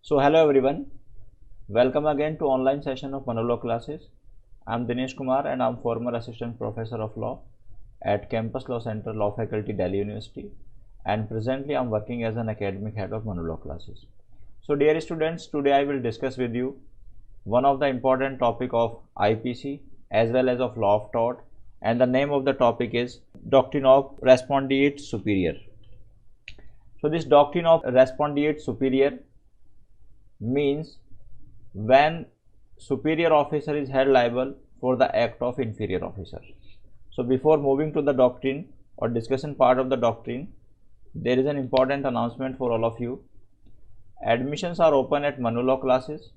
So hello everyone, welcome again to online session of Manolaw classes. I am Dinesh Kumar and I am former assistant professor of law at Campus Law Center Law Faculty, Delhi University, and presently I am working as an academic head of Manolaw classes. So dear students, today I will discuss with you one of the important topic of IPC as well as of law of tort, and the name of the topic is Doctrine of Respondeat Superior. So this doctrine of respondeat superior means when superior officer is held liable for the act of inferior officer. So before moving to the doctrine or discussion part of the doctrine, there is an important announcement for all of you. Admissions are open at Manolaw classes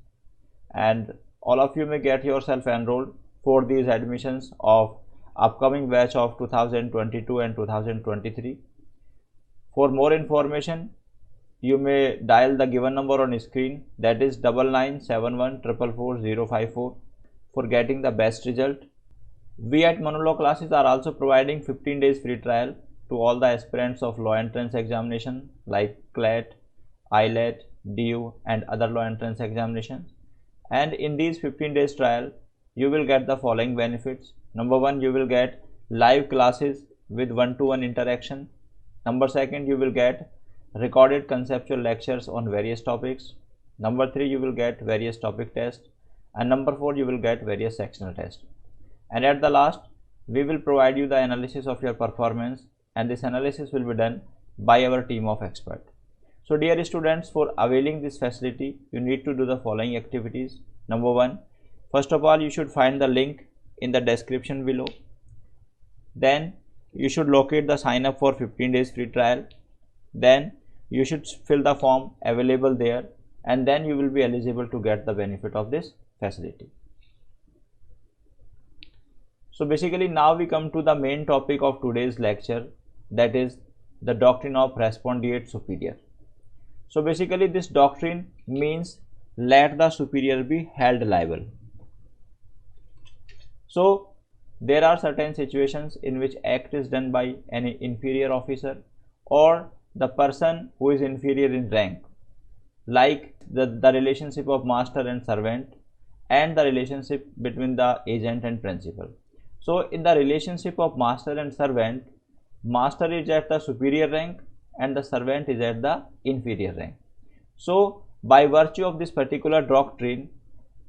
and all of you may get yourself enrolled for these admissions of upcoming batch of 2022 and 2023. For more information, you may dial the given number on screen, that is 9971444054 for getting the best result. We at Manolaw classes are also providing 15 days free trial to all the aspirants of law entrance examination like CLAT, ILAT, DU and other law entrance examinations. And in these 15 days trial, you will get the following benefits. Number one, you will get live classes with one-to-one interaction. Number second, you will get recorded conceptual lectures on various topics. Number 3, you will get various topic tests, and number 4, you will get various sectional tests. And at the last, we will provide you the analysis of your performance, and this analysis will be done by our team of experts. So dear students, for availing this facility, you need to do the following activities. Number 1, first of all, you should find the link in the description below. Then you should locate the sign up for 15 days free trial. Then you should fill the form available there, and then you will be eligible to get the benefit of this facility. So basically now we come to the main topic of today's lecture, that is the doctrine of respondeat superior. So basically this doctrine means let the superior be held liable. So there are certain situations in which act is done by any inferior officer or the person who is inferior in rank, like the relationship of master and servant and the relationship between the agent and principal. So in the relationship of master and servant, master is at the superior rank and the servant is at the inferior rank. So by virtue of this particular doctrine,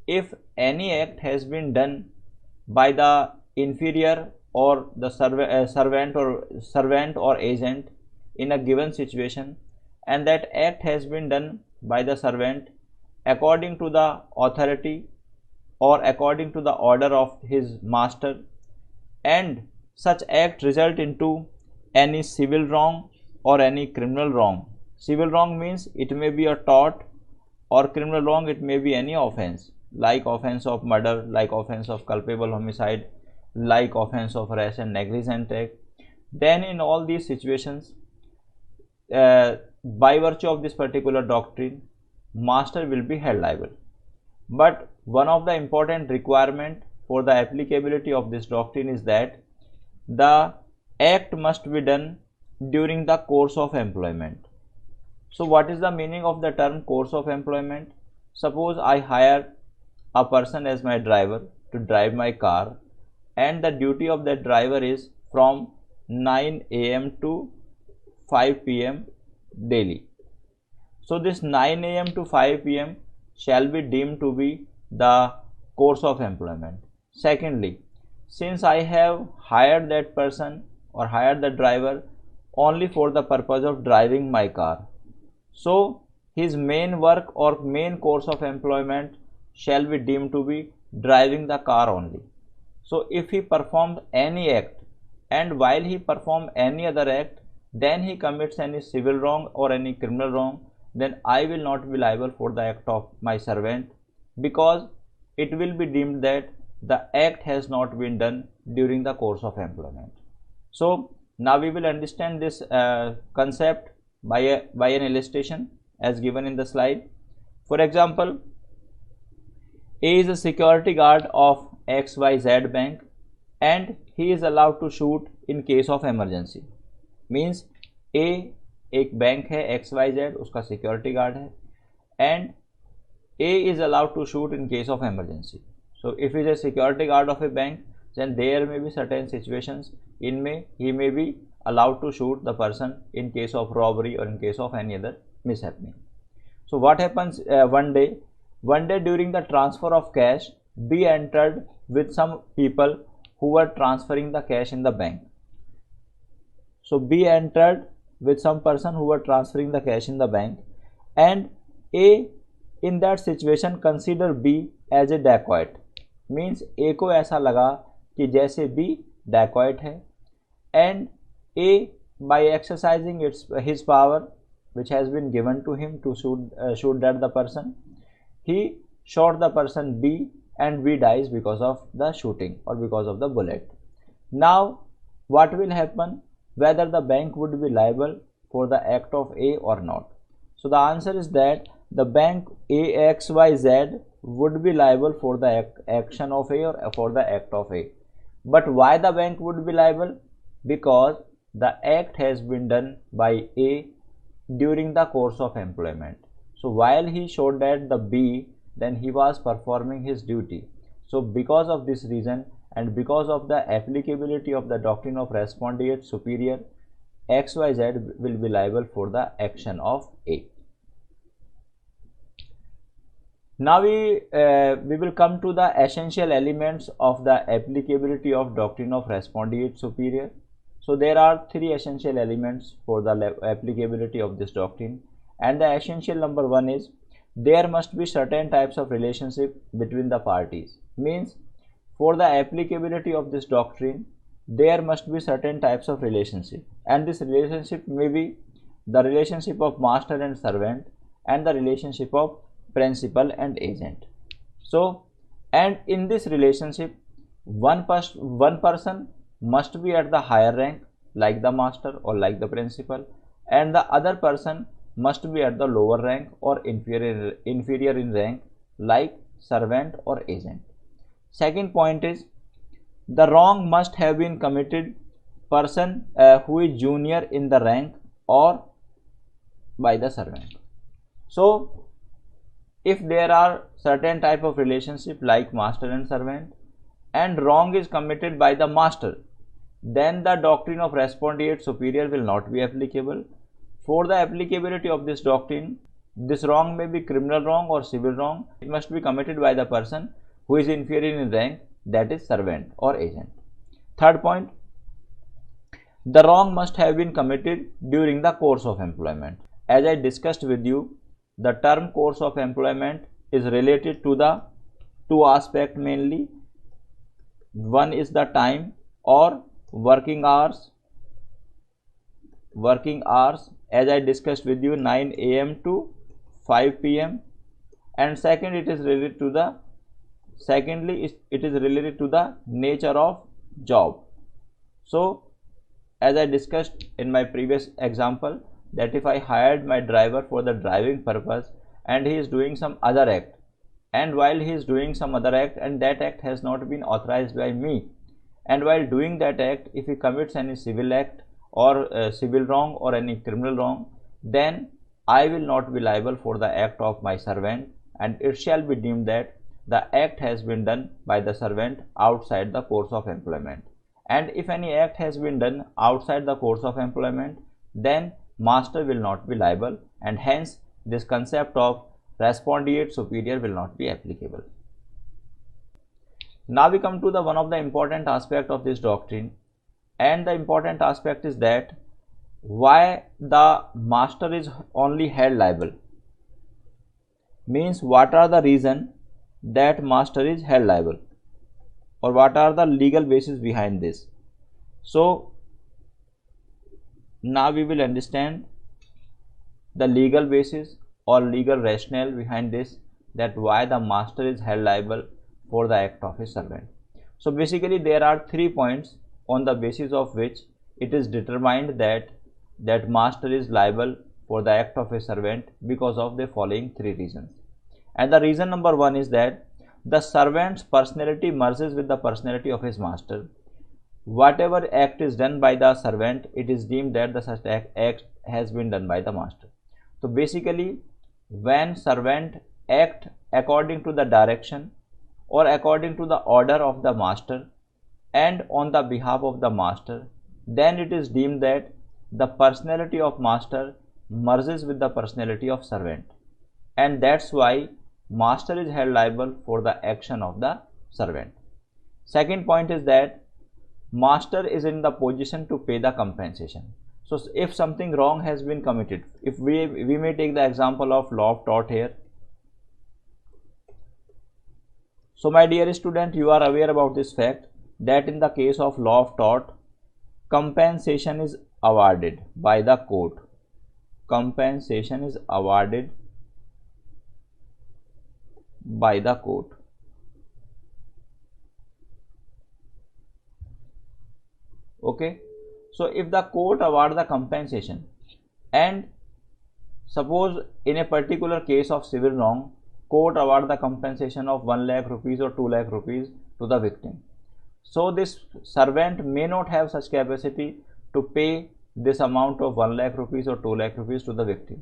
if any act has been done by the inferior or the servant or agent in a given situation, and that act has been done by the servant according to the authority or according to the order of his master, and such act result into any civil wrong or any criminal wrong. Civil wrong means it may be a tort, or criminal wrong it may be any offense, like offense of murder, like offense of culpable homicide, like offense of rash and negligent act. Then in all these situations, by virtue of this particular doctrine, master will be held liable. But one of the important requirement for the applicability of this doctrine is that the act must be done during the course of employment. So what is the meaning of the term course of employment? Suppose I hire a person as my driver to drive my car, and the duty of that driver is from 9 AM to 5 PM daily. So this 9 AM to 5 PM shall be deemed to be the course of employment. Secondly, since I have hired that person or hired the driver only for the purpose of driving my car, so his main work or main course of employment shall be deemed to be driving the car only. So if he performed any act, and while he performed any other act, then he commits any civil wrong or any criminal wrong, then I will not be liable for the act of my servant, because it will be deemed that the act has not been done during the course of employment. So now we will understand this concept by an illustration as given in the slide. For example, A is a security guard of XYZ bank and he is allowed to shoot in case of emergency. Means a एक bank है XYZ, उसका security guard है, and A is allowed to shoot in case of emergency. So if he is a security guard of a bank, then there may be certain situations in he may be allowed to shoot the person in case of robbery or in case of any other mishappening. So what happens one day during the transfer of cash, B entered with some people who were transferring the cash in the bank. So B entered with some person who were transferring the cash in the bank, and A in that situation consider B as a dacoit. Means A को ऐसा लगा कि जैसे B dacoit है, and A by exercising his power which has been given to him to shoot at the person, he shot the person B and B dies because of the shooting or because of the bullet. Now what will happen? Whether the bank would be liable for the act of A or not. So the answer is that the bank AXYZ would be liable for the action of A or for the act of A. But why the bank would be liable? Because the act has been done by A during the course of employment. So while he showed at the B, then he was performing his duty. So because of this reason and because of the applicability of the doctrine of respondeat superior, XYZ will be liable for the action of A. Now we will come to the essential elements of the applicability of doctrine of respondeat superior. So there are three essential elements for the applicability of this doctrine, and the essential number one is there must be certain types of relationship between the parties. Means for the applicability of this doctrine, there must be certain types of relationship, and this relationship may be the relationship of master and servant and the relationship of principal and agent. So, and in this relationship, one person must be at the higher rank like the master or like the principal, and the other person must be at the lower rank or inferior in rank like servant or agent. Second point is the wrong must have been committed person who is junior in the rank or by the servant. So if there are certain type of relationship like master and servant and wrong is committed by the master, then the doctrine of respondeat superior will not be applicable. For the applicability of this doctrine, this wrong may be criminal wrong or civil wrong. It must be committed by the person who is inferior in rank, that is servant or agent. Third point, the wrong must have been committed during the course of employment. As I discussed with you, the term course of employment is related to the two aspects mainly. One is the time or working hours, as I discussed with you, 9 AM to 5 PM, and second it is related to the nature of job. So as I discussed in my previous example, that if I hired my driver for the driving purpose and he is doing some other act, and while he is doing some other act and that act has not been authorized by me, and while doing that act if he commits any civil act or civil wrong or any criminal wrong, then I will not be liable for the act of my servant, and it shall be deemed that the act has been done by the servant outside the course of employment. And if any act has been done outside the course of employment, then master will not be liable, and hence this concept of respondeat superior will not be applicable. Now we come to the one of the important aspect of this doctrine, and the important aspect is that why the master is only held liable. Means what are the reason that master is held liable, or what are the legal basis behind this. So now we will understand the legal basis or legal rationale behind this, that why the master is held liable for the act of his servant. So basically there are 3 points on the basis of which it is determined that master is liable for the act of a servant because of the following 3 reasons. And the reason number 1 is that the servant's personality merges with the personality of his master. Whatever act is done by the servant, it is deemed that the such act has been done by the master. So basically when servant act according to the direction or according to the order of the master and on the behalf of the master, then it is deemed that the personality of master merges with the personality of servant, and that's why master is held liable for the action of the servant. Second point is that master is in the position to pay the compensation. So if something wrong has been committed, if we may take the example of law of tort here. So my dear student, you are aware about this fact that in the case of law of tort, compensation is awarded by the court. Compensation is awarded by the court. Okay, so if the court award the compensation, and suppose in a particular case of civil wrong, court award the compensation of 1 lakh rupees or 2 lakh rupees to the victim. So this servant may not have such capacity to pay this amount of 1 lakh rupees or 2 lakh rupees to the victim.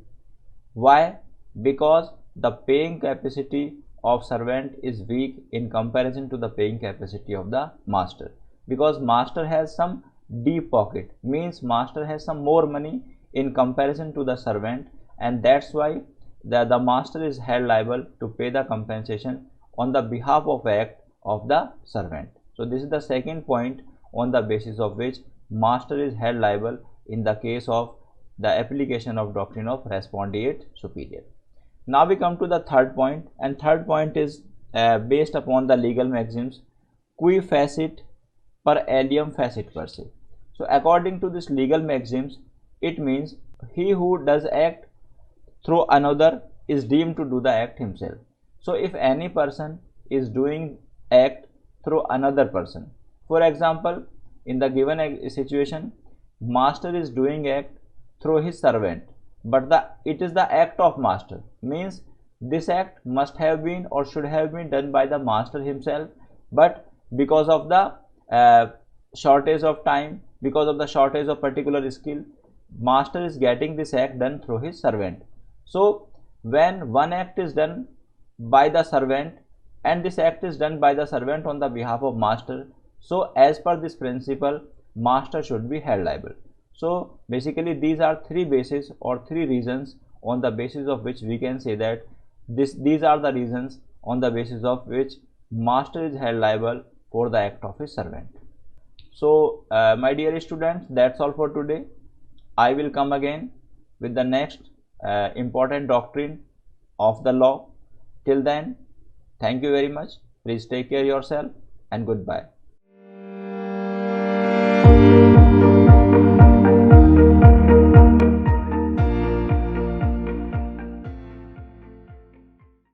Why? Because the paying capacity of servant is weak in comparison to the paying capacity of the master, because master has some deep pocket, means master has some more money in comparison to the servant, and that's why the master is held liable to pay the compensation on the behalf of act of the servant. So this is the second point on the basis of which master is held liable in the case of the application of doctrine of respondeat superior. Now we come to the third point, and third point is based upon the legal maxims qui facit per alium facit per se. So according to this legal maxims, it means he who does act through another is deemed to do the act himself. So if any person is doing act through another person, for example, in the given situation, master is doing act through his servant, but it is the act of master, means this act must have been or should have been done by the master himself, but because of the shortage of time, because of the shortage of particular skill, master is getting this act done through his servant. So when one act is done by the servant and this act is done by the servant on the behalf of master, so as per this principle, master should be held liable. So basically these are three bases or three reasons on the basis of which we can say that these are the reasons on the basis of which master is held liable for the act of his servant. So my dear students, that's all for today. I will come again with the next important doctrine of the law. Till then, thank you very much. Please take care of yourself and goodbye.